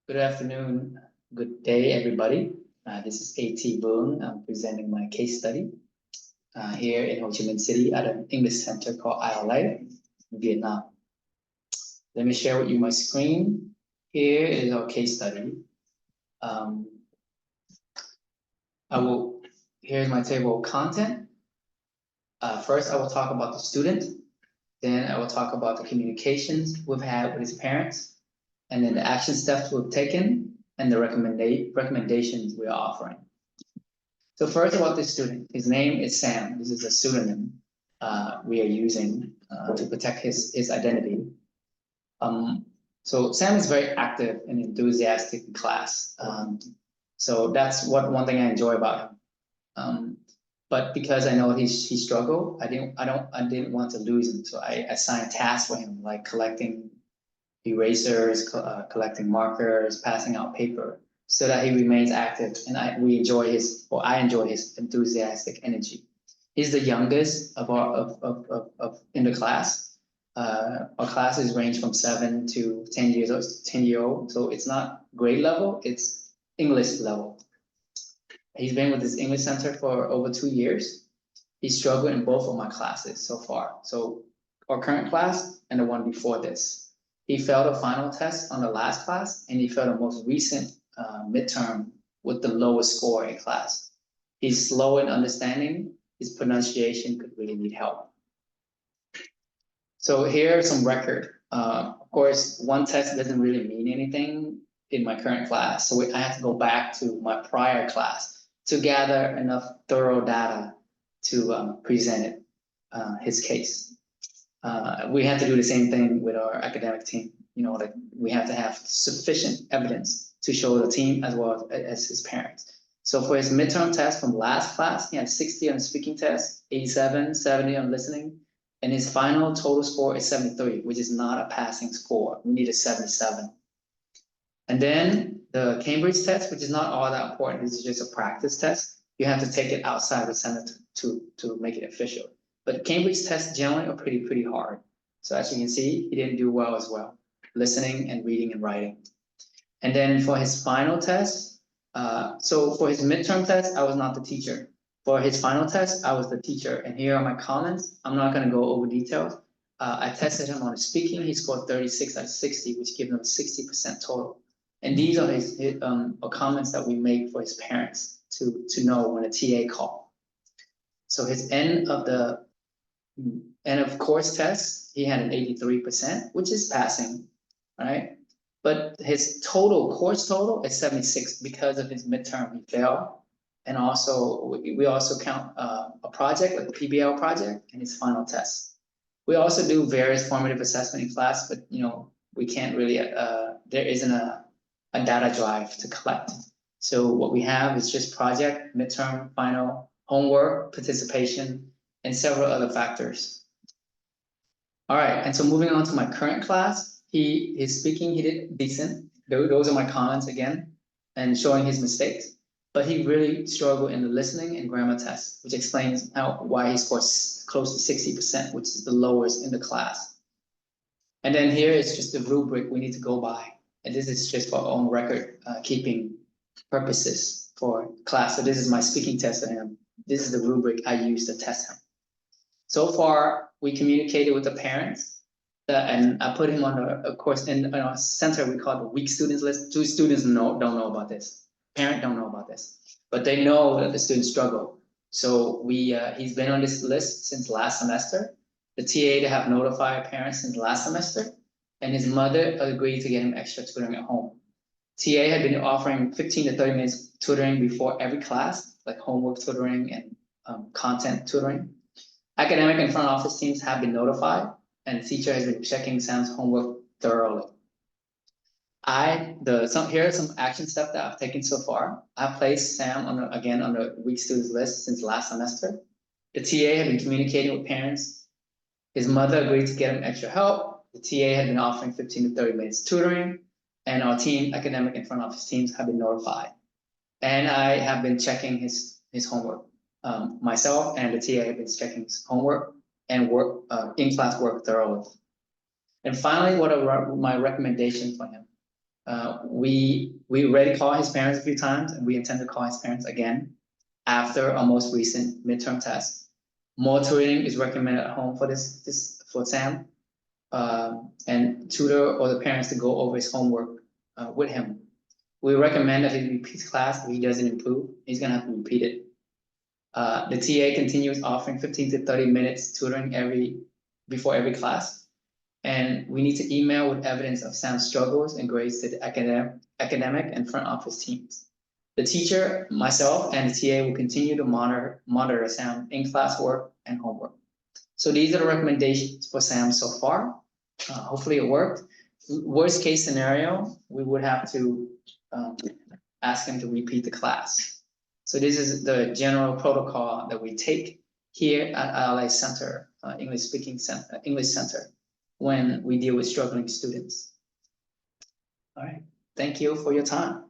Good afternoon, good day, everybody. This is A.T. Vuong. I'm presenting my case study here in Ho Chi Minh City at an English center called ILA in Vietnam. Let me share with you my screen. Here is our case study. Here's my table of content. First, I will talk about the student. Then I will talk about the communications we've had with his parents, and then the action steps we've taken, and the recommendations we are offering. So first about this student, his name is Sam. This is a pseudonym we are using to protect his identity. So Sam is very active and enthusiastic in class. So that's one thing I enjoy about him. But because I know he struggled, I didn't want to lose him. So I assigned tasks for him, like collecting erasers, collecting markers, passing out paper, so that he remains active, and I enjoy his enthusiastic energy. He's the youngest in the class. Our classes range from 7 to 10 years old, 10-year-old. So it's not grade level, it's English level. He's been with this English center for over 2 years. He struggled in both of my classes so far. So our current class and the one before this. He failed a final test on the last class, and he failed the most recent midterm with the lowest score in class. He's slow in understanding. His pronunciation could really need help. So here's some record. Of course, one test doesn't really mean anything in my current class, so I have to go back to my prior class to gather enough thorough data to present his case. We have to do the same thing with our academic team. Like we have to have sufficient evidence to show the team as well as his parents. So for his midterm test from last class, he had 60 on the speaking test, 87, 70 on listening, and his final total score is 73, which is not a passing score. We need a 77. And then the Cambridge test, which is not all that important, this is just a practice test. You have to take it outside the center to make it official. But Cambridge tests generally are pretty hard. So as you can see, he didn't do well as well, listening and reading and writing. And then for his final test, so for his midterm test, I was not the teacher. For his final test, I was the teacher. And here are my comments. I'm not going to go over details. I tested him on his speaking. He scored 36 out of 60, which gives him 60% total. And these are his comments that we make for his parents to know when a TA call. So his end of course test, he had an 83%, which is passing, right? But his course total is 76 because of his midterm he failed. And also, we also count a project, like the PBL project, and his final test. We also do various formative assessment in class, but we can't really, there isn't a data drive to collect. So what we have is just project, midterm, final, homework, participation, and several other factors. All right, and so moving on to my current class, his speaking, he did decent. Those are my comments again, and showing his mistakes. But he really struggled in the listening and grammar tests, which explains why he scores close to 60%, which is the lowest in the class. And then here is just the rubric we need to go by. And this is just for our own record keeping purposes for class. So this is my speaking test for him. This is the rubric I use to test him. So far, we communicated with the parents, and I put him on of course, in our center, we call it the weak students list. 2 students don't know about this. Parent don't know about this, but they know that the students struggle. So he's been on this list since last semester. The TA to have notified parents since last semester, and his mother agreed to get him extra tutoring at home. TA had been offering 15 to 30 minutes tutoring before every class, like homework tutoring and content tutoring. Academic and front office teams have been notified, and the teacher has been checking Sam's homework thoroughly. Here are some action steps that I've taken so far. I placed Sam on the weak students list since last semester. The TA had been communicating with parents. His mother agreed to get him extra help. The TA had been offering 15 to 30 minutes tutoring, and our team, academic and front office teams, have been notified. And I have been checking his homework. Myself and the TA have been checking his homework and in-class work thoroughly. And finally, what are my recommendations for him? We already called his parents a few times, and we intend to call his parents again after our most recent midterm test. More tutoring is recommended at home for for Sam, and tutor or the parents to go over his homework with him. We recommend that he repeats class if he doesn't improve. He's gonna have to repeat it. The TA continues offering 15 to 30 minutes tutoring before every class. And we need to email with evidence of Sam's struggles and grades to the academic and front office teams. The teacher, myself, and the TA will continue to monitor Sam in class work and homework. So these are the recommendations for Sam so far. Hopefully it worked. Worst case scenario, we would have to ask him to repeat the class. So this is the general protocol that we take here at ILA Center, English Center, when we deal with struggling students. All right, thank you for your time.